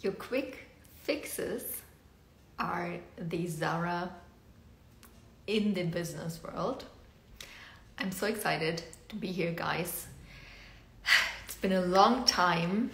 Your quick fixes are the Zara in the business world. I'm so excited to be here, guys. It's been a long time,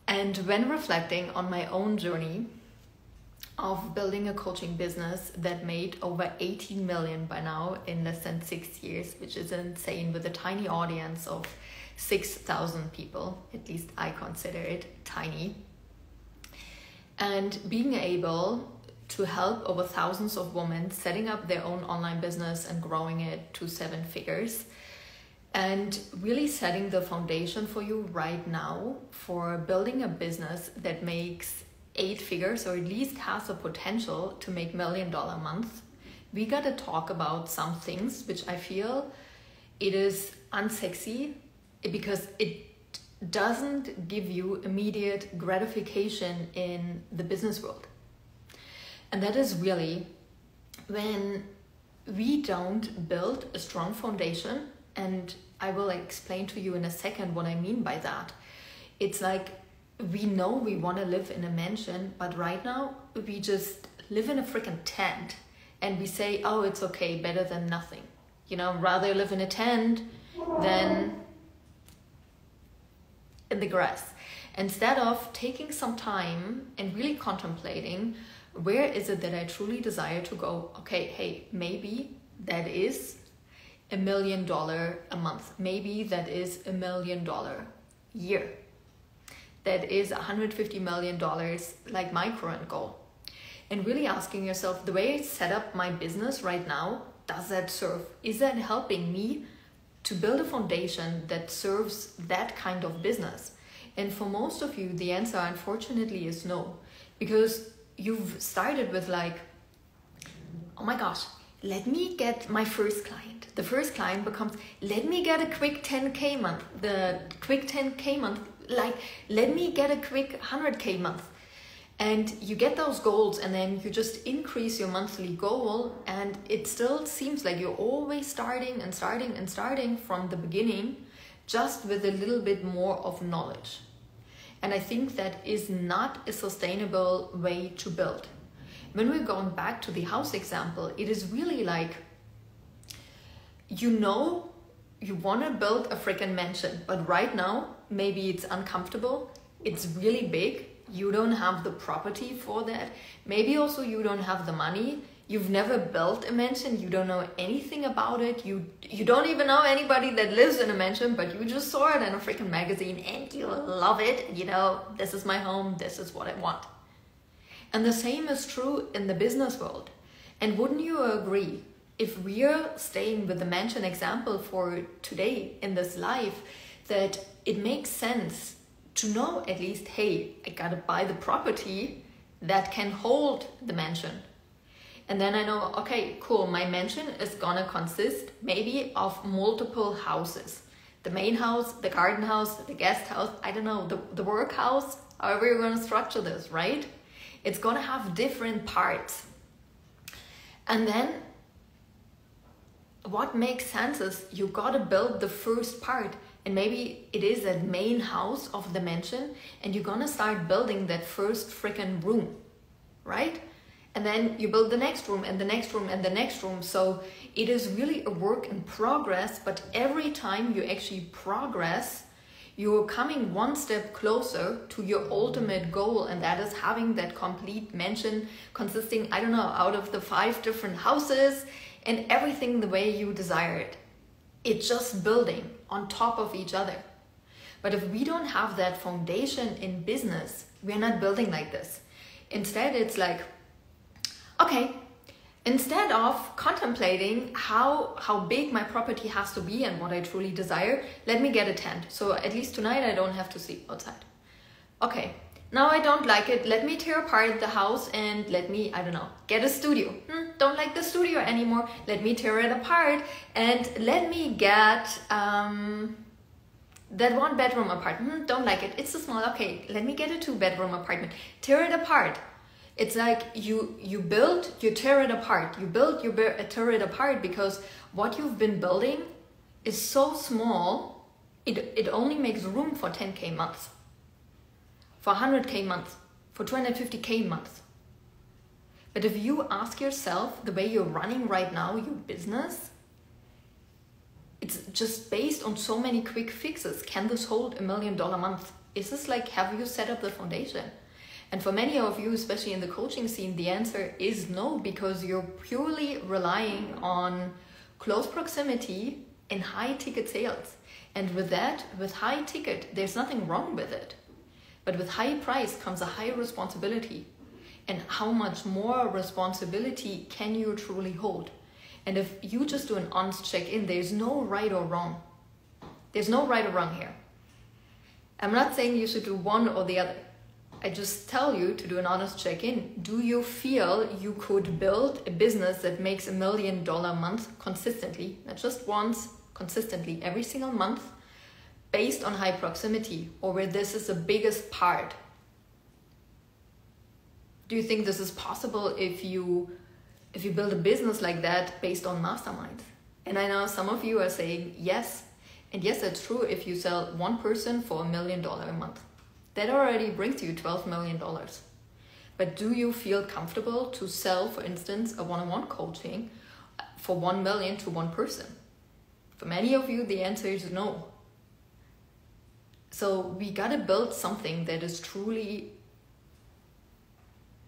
and when reflecting on my own journey of building a coaching business that made over 18 million by now in less than 6 years, which is insane, with a tiny audience of 6,000 people, at least I consider it tiny. And being able to help over thousands of women setting up their own online business and growing it to 7 figures, and really setting the foundation for you right now for building a business that makes 8 figures, or at least has the potential to make $1 million a month. We gotta talk about some things which I feel it is unsexy because it doesn't give you immediate gratification in the business world. And that is really when we don't build a strong foundation, and I will explain to you in a second what I mean by that. It's like we know we want to live in a mansion, but right now we just live in a freaking tent and we say, oh, it's okay, better than nothing. You know, rather live in a tent than in the grass. Instead of taking some time and really contemplating, where is it that I truly desire to go? Okay, hey, maybe that is $1 million a month. Maybe that is $1 million a year. That is $150 million, like my current goal. And really asking yourself, the way I set up my business right now, does that serve? Is that helping me to build a foundation that serves that kind of business? And for most of you, the answer unfortunately is no, because you've started with like, oh my gosh, let me get my first client. The first client becomes, let me get a quick 10K month. The quick 10K month, like, let me get a quick 100K month. And you get those goals, and then you just increase your monthly goal, and it still seems like you're always starting from the beginning, just with a little bit more of knowledge. And I think that is not a sustainable way to build. When we're going back to the house example, it is really like, you know, you want to build a freaking mansion, but right now, maybe it's uncomfortable, it's really big, you don't have the property for that, maybe also you don't have the money, you've never built a mansion, you don't know anything about it, you don't even know anybody that lives in a mansion, but you just saw it in a freaking magazine and you love it, you know, this is my home, this is what I want. And the same is true in the business world. And wouldn't you agree, if we're staying with the mansion example for today in this life, that it makes sense to know at least, hey, I gotta buy the property that can hold the mansion. And then I know, okay, cool, my mansion is gonna consist maybe of multiple houses. The main house, the garden house, the guest house, I don't know, the work house, however you're gonna structure this, right? It's gonna have different parts. And then what makes sense is you gotta build the first part, and maybe it is that main house of the mansion, and you're gonna start building that first freaking room, right? And then you build the next room and the next room and the next room. So it is really a work in progress, but every time you actually progress, you're coming one step closer to your ultimate goal, and that is having that complete mansion consisting, I don't know, out of the 5 different houses and everything the way you desire it. It's just building on top of each other. But if we don't have that foundation in business, we're not building like this. Instead, it's like, okay, instead of contemplating how big my property has to be and what I truly desire, let me get a tent. So at least tonight I don't have to sleep outside. Okay, now I don't like it. Let me tear apart the house and let me, I don't know, get a studio. Don't like the studio anymore. Let me tear it apart and let me get that 1-bedroom apartment. Don't like it. It's too small. Okay, let me get a 2-bedroom apartment. Tear it apart. It's like you build, you tear it apart. You build, you tear it apart, because what you've been building is so small, it only makes room for 10K months. for 100K month, for 250K month. But if you ask yourself, the way you're running right now, your business, it's just based on so many quick fixes. Can this hold $1 million a month? Is this like, have you set up the foundation? And for many of you, especially in the coaching scene, the answer is no, because you're purely relying on close proximity and high ticket sales. And with that, with high ticket, there's nothing wrong with it. But with high price comes a high responsibility. And how much more responsibility can you truly hold? And if you just do an honest check-in, there's no right or wrong. There's no right or wrong here. I'm not saying you should do one or the other. I just tell you to do an honest check-in. Do you feel you could build a business that makes $1 million a month consistently, not just once, consistently, every single month, based on high proximity, or where this is the biggest part? Do you think this is possible if you build a business like that based on masterminds? And I know some of you are saying yes. And yes, that's true if you sell one person for $1 million a month. That already brings you $12 million. But do you feel comfortable to sell, for instance, a one-on-one coaching for 1 million to one person? For many of you, the answer is no. So we gotta build something that is truly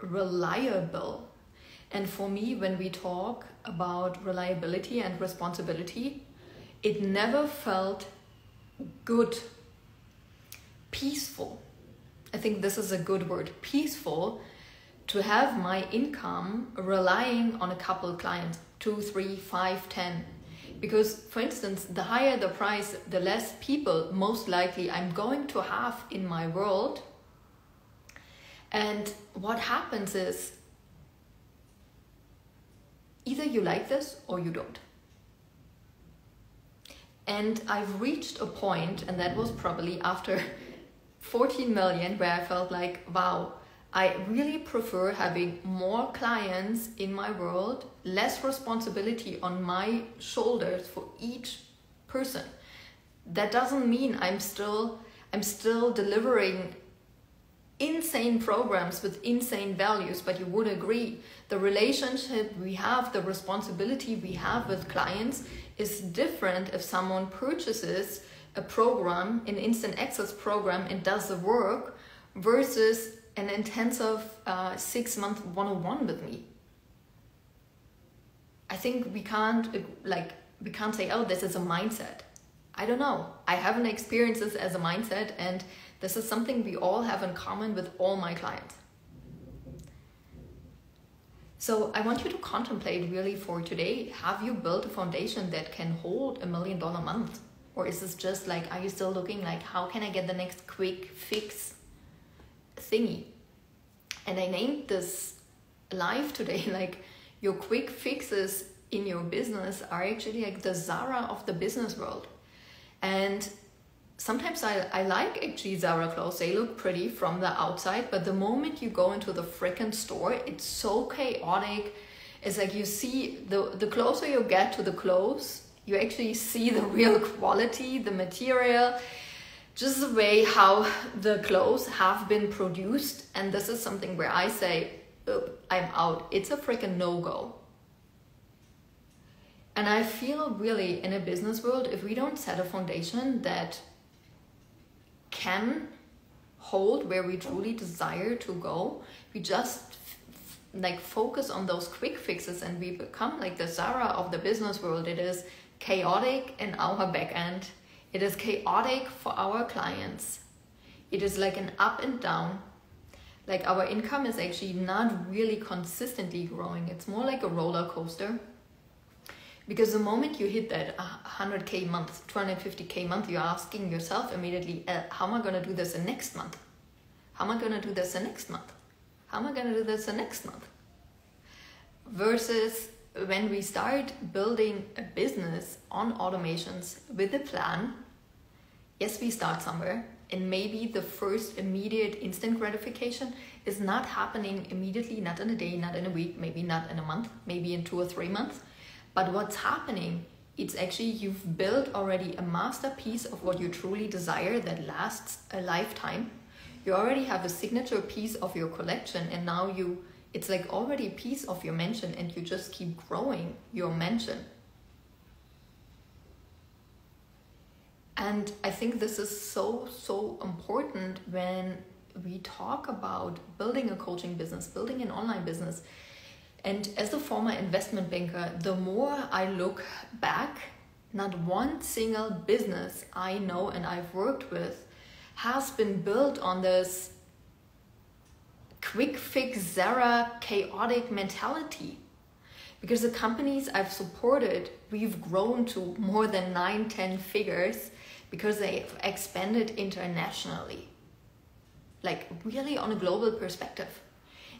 reliable. And for me, when we talk about reliability and responsibility, it never felt good, peaceful. I think this is a good word, peaceful, to have my income relying on a couple of clients, 2, 3, 5, 10. Because, for instance, the higher the price, the less people most likely I'm going to have in my world. And what happens is, either you like this or you don't. And I've reached a point, and that was probably after 14 million, where I felt like, wow, I really prefer having more clients in my world, less responsibility on my shoulders for each person. That doesn't mean I'm still delivering insane programs with insane values, but you would agree the relationship we have, the responsibility we have with clients is different if someone purchases a program, an instant access program, and does the work versus an intensive 6-month one-on-one with me. I think we can't say, oh, this is a mindset. I don't know. I haven't experienced this as a mindset, and this is something we all have in common with all my clients. So I want you to contemplate really for today, have you built a foundation that can hold $1 million a month? Or is this just like, are you still looking like, how can I get the next quick fix thingy? And I named this live today, like your quick fixes in your business are actually like the Zara of the business world. And sometimes I like actually Zara clothes. They look pretty from the outside, but the moment you go into the frickin' store, it's so chaotic. It's like you see, the closer you get to the clothes, you actually see the real quality, the material, just the way how the clothes have been produced. And this is something where I say, I'm out. It's a freaking no-go. And I feel really in a business world, if we don't set a foundation that can hold where we truly desire to go, we just like focus on those quick fixes and we become like the Zara of the business world. It is chaotic in our back end. It is chaotic for our clients. It is like an up and down. Like our income is actually not really consistently growing. It's more like a roller coaster. Because the moment you hit that 100K month, 250K month, you're asking yourself immediately, how am I going to do this the next month? How am I going to do this the next month? How am I going to do this the next month? Versus when we start building a business on automations with a plan, yes, we start somewhere, and maybe the first immediate instant gratification is not happening immediately, not in a day, not in a week, maybe not in a month, maybe in 2 or 3 months. But what's happening, it's actually you've built already a masterpiece of what you truly desire that lasts a lifetime. You already have a signature piece of your collection, and now it's like already a piece of your mansion, and you just keep growing your mansion. And I think this is so, so important when we talk about building a coaching business, building an online business. And as a former investment banker, the more I look back, not one single business I know and I've worked with has been built on this quick fix Zara chaotic mentality. Because the companies I've supported, we've grown to more than 9-10 figures because they've expanded internationally, like really on a global perspective.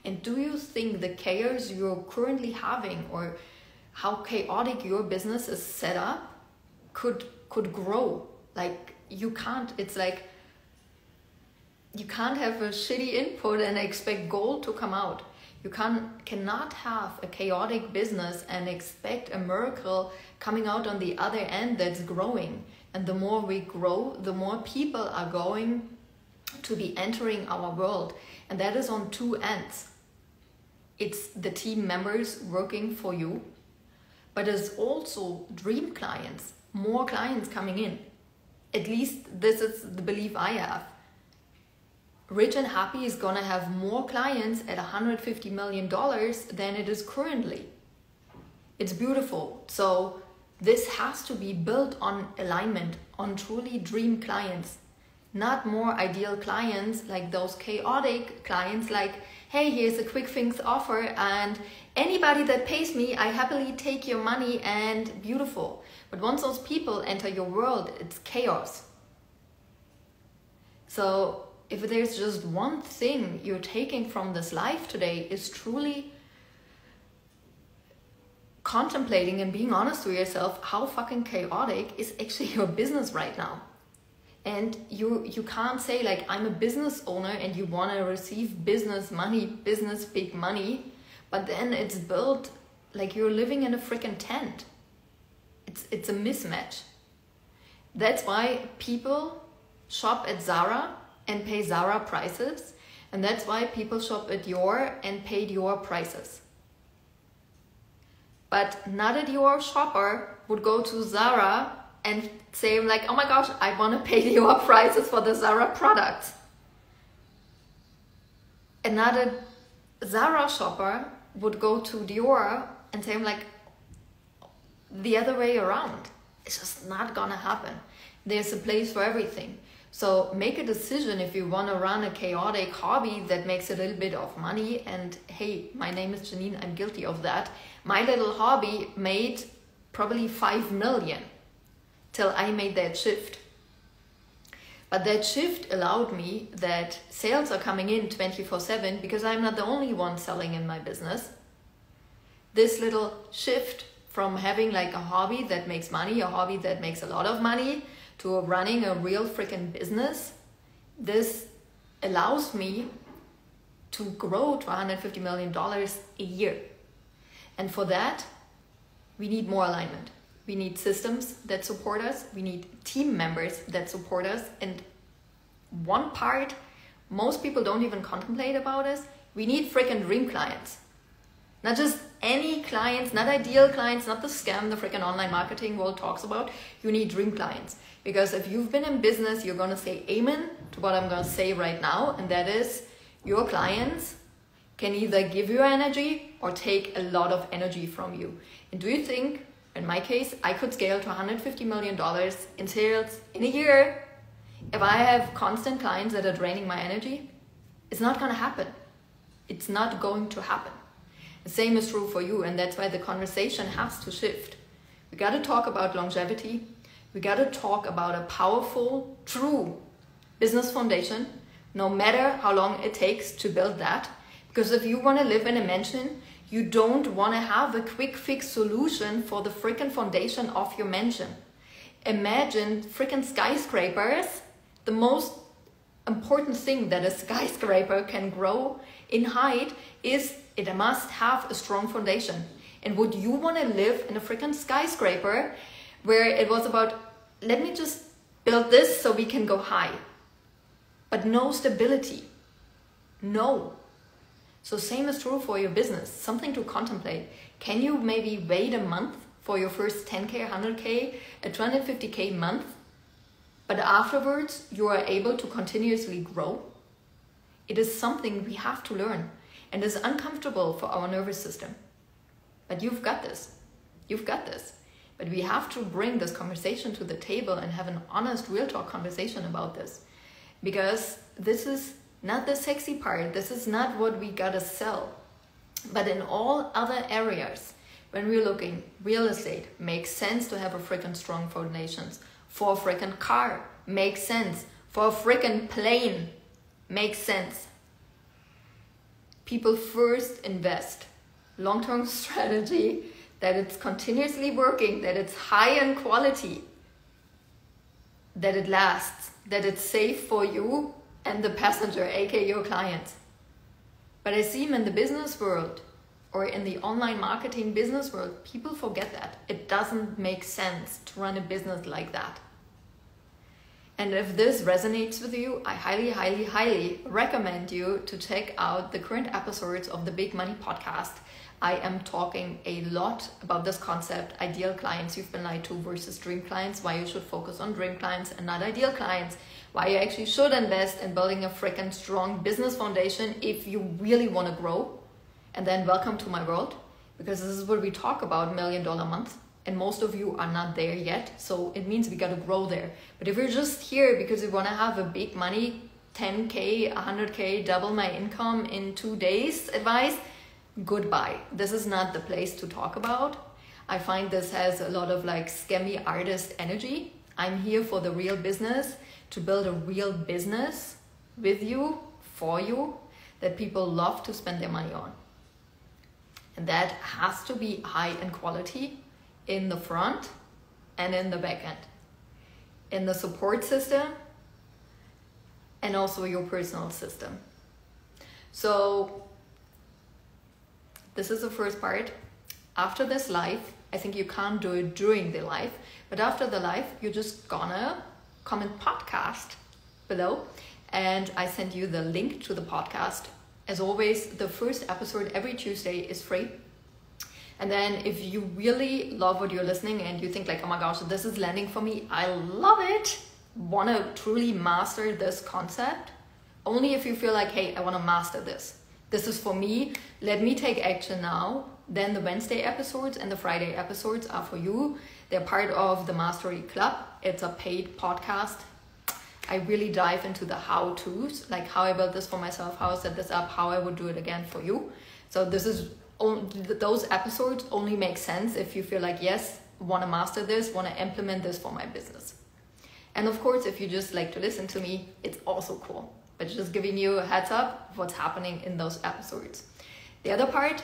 And do you think the chaos you're currently having, or how chaotic your business is set up, could grow? Like, you can't. It's like you can't have a shitty input and expect gold to come out. You cannot have a chaotic business and expect a miracle coming out on the other end that's growing. And the more we grow, the more people are going to be entering our world. And that is on two ends. It's the team members working for you, but it's also dream clients, more clients coming in. At least this is the belief I have. Rich and Happy is gonna have more clients at $150 million than it is currently. It's beautiful. So this has to be built on alignment, on truly dream clients, not more ideal clients like those chaotic clients like, hey, here's a quick fix offer and anybody that pays me, I happily take your money and beautiful. But once those people enter your world, it's chaos. So if there's just one thing you're taking from this life today, is truly contemplating and being honest with yourself how fucking chaotic is actually your business right now. And you can't say like, I'm a business owner and you want to receive business money, business big money, but then it's built like you're living in a freaking tent. It's a mismatch. That's why people shop at Zara and pay Zara prices, and that's why people shop at Dior and pay Dior prices. But not a Dior shopper would go to Zara and say like, oh my gosh, I want to pay Dior prices for the Zara products. And not a Zara shopper would go to Dior and say like, the other way around. It's just not gonna happen. There's a place for everything. So make a decision if you want to run a chaotic hobby that makes a little bit of money. And hey, my name is Janine, I'm guilty of that. My little hobby made probably 5 million till I made that shift. But that shift allowed me that sales are coming in 24/7 because I'm not the only one selling in my business. This little shift from having like a hobby that makes money, a hobby that makes a lot of money, to running a real freaking business, this allows me to grow to $150 million a year. And for that, we need more alignment. We need systems that support us. We need team members that support us. And one part most people don't even contemplate about is we need freaking dream clients. Not just any clients, not ideal clients, not the scam the freaking online marketing world talks about. You need dream clients. Because if you've been in business, you're going to say amen to what I'm going to say right now. And that is, your clients can either give you energy or take a lot of energy from you. And do you think, in my case, I could scale to $150 million in sales in a year if I have constant clients that are draining my energy? It's not going to happen. It's not going to happen. The same is true for you, and that's why the conversation has to shift. We got to talk about longevity. We got to talk about a powerful, true business foundation, no matter how long it takes to build that. Because if you want to live in a mansion, you don't want to have a quick fix solution for the freaking foundation of your mansion. Imagine freaking skyscrapers. The most important thing that a skyscraper can grow in height is it must have a strong foundation. And would you want to live in a freaking skyscraper where it was about, let me just build this so we can go high? but no stability. No. So same is true for your business. Something to contemplate. Can you maybe wait a month for your first 10K, 100K, a 250K month, but afterwards you are able to continuously grow? It is something we have to learn, and is uncomfortable for our nervous system. But you've got this. You've got this. But we have to bring this conversation to the table and have an honest, real talk conversation about this. Because this is not the sexy part. This is not what we gotta sell. But in all other areas, when we're looking, real estate makes sense to have a freaking strong foundations. For a freaking car, makes sense. For a freaking plane, makes sense. People first invest. Long-term strategy, that it's continuously working, that it's high in quality, that it lasts, that it's safe for you and the passenger, aka your clients. But I see them in the business world or in the online marketing business world, people forget that. It doesn't make sense to run a business like that. And if this resonates with you, I highly, highly, highly recommend you to check out the current episodes of the Big Money Podcast. I am talking a lot about this concept, ideal clients you've been lied to versus dream clients, why you should focus on dream clients and not ideal clients, why you actually should invest in building a freaking strong business foundation if you really want to grow. And then welcome to my world, because this is what we talk about, $1 million a month. And most of you are not there yet, so it means we got to grow there. But if you're just here because you want to have a big money, 10K, 100K, double my income in 2 days advice, goodbye. This is not the place to talk about. I find this has a lot of like scammy artist energy. I'm here for the real business, to build a real business with you, for you, that people love to spend their money on. And that has to be high in quality in the front and in the back end, in the support system and also your personal system. So this is the first part. After this live, I think you can't do it during the live, but after the live, you're just gonna comment podcast below and I send you the link to the podcast. As always, the first episode every Tuesday is free. And then if you really love what you're listening and you think like, oh my gosh, this is landing for me, I love it, want to truly master this concept, only if you feel like, hey, I want to master this. This is for me. Let me take action now. Then the Wednesday episodes and the Friday episodes are for you. They're part of the Mastery Club. It's a paid podcast. I really dive into the how-tos, like how I built this for myself, how I set this up, how I would do it again for you. So this is those episodes only make sense if you feel like, yes, want to master this, want to implement this for my business. And of course, if you just like to listen to me, it's also cool. But just giving you a heads up of what's happening in those episodes. The other part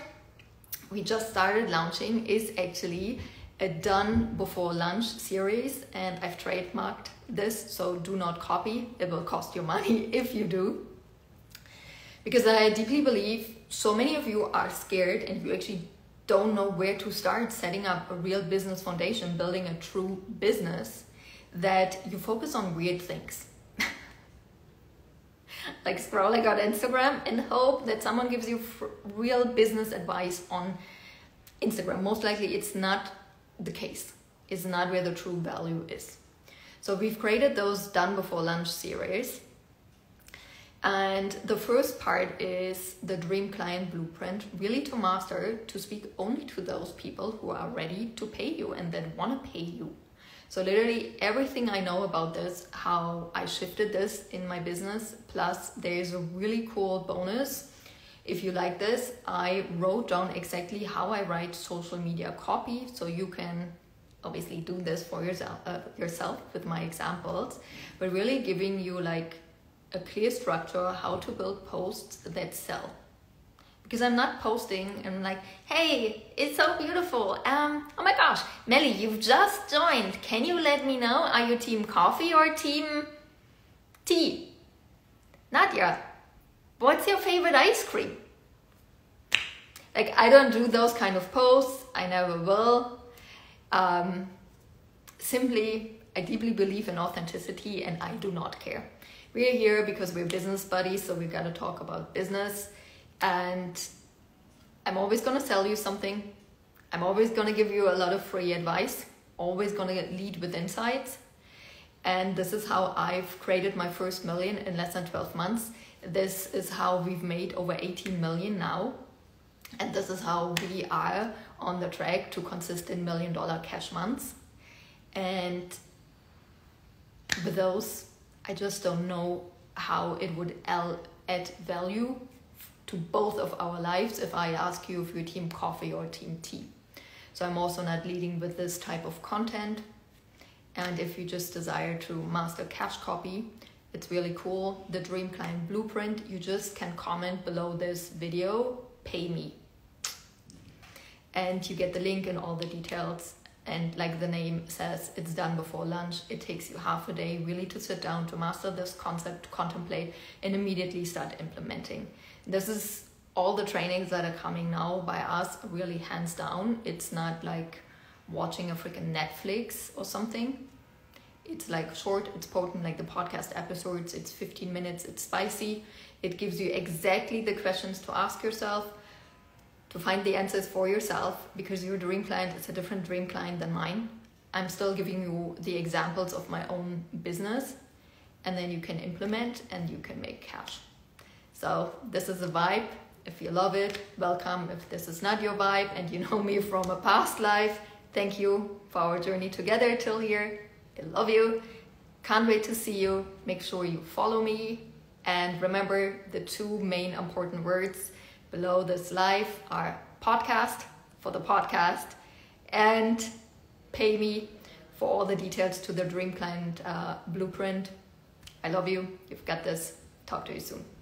we just started launching is actually a done before lunch series, and I've trademarked this, so do not copy. It will cost you money if you do. Because I deeply believe so many of you are scared and you actually don't know where to start setting up a real business foundation, building a true business, that you focus on weird things. Like scrolling on Instagram and hope that someone gives you real business advice on Instagram. Most likely it's not the case. It's not where the true value is. So we've created those done before lunch series. And the first part is the dream client blueprint, really to master, to speak only to those people who are ready to pay you and that want to pay you. So literally everything I know about this, how I shifted this in my business, plus there's a really cool bonus. If you like this, I wrote down exactly how I write social media copy, so you can obviously do this for yourself with my examples, but really giving you like a clear structure how to build posts that sell. Because I'm not posting and I'm like, hey, it's so beautiful. Oh my gosh, Melly, you've just joined. Can you let me know? Are you team coffee or team tea? Nadia, what's your favorite ice cream? Like, I don't do those kind of posts. I never will. Simply, I deeply believe in authenticity and I do not care. we're here because we're business buddies, so we got to talk about business. And I'm always going to sell you something. I'm always going to give you a lot of free advice, always going to lead with insights. And this is how I've created my first million in less than 12 months. This is how we've made over 18 million now. And this is how we are on the track to consistent $1 million cash months. And with those, I just don't know how it would add value to both of our lives if I ask you if you're team coffee or team tea. So I'm also not leading with this type of content. And if you just desire to master cash copy, it's really cool. The Dream Client Blueprint, you just can comment below this video, pay me. And you get the link and all the details. And like the name says, it's done before lunch. It takes you half a day really to sit down to master this concept, contemplate, and immediately start implementing. This is all the trainings that are coming now by us, really hands down. It's not like watching a freaking Netflix or something. It's like short, it's potent, like the podcast episodes. It's 15 minutes, it's spicy. It gives you exactly the questions to ask yourself, to find the answers for yourself, because your dream client is a different dream client than mine. I'm still giving you the examples of my own business, and then you can implement and you can make cash. So this is a vibe. If you love it, welcome. If this is not your vibe and you know me from a past life, thank you for our journey together till here. I love you. Can't wait to see you. Make sure you follow me. And remember, the two main important words below this live are podcast for the podcast and pay me for all the details to the Dream Client Blueprint. I love you. You've got this. Talk to you soon.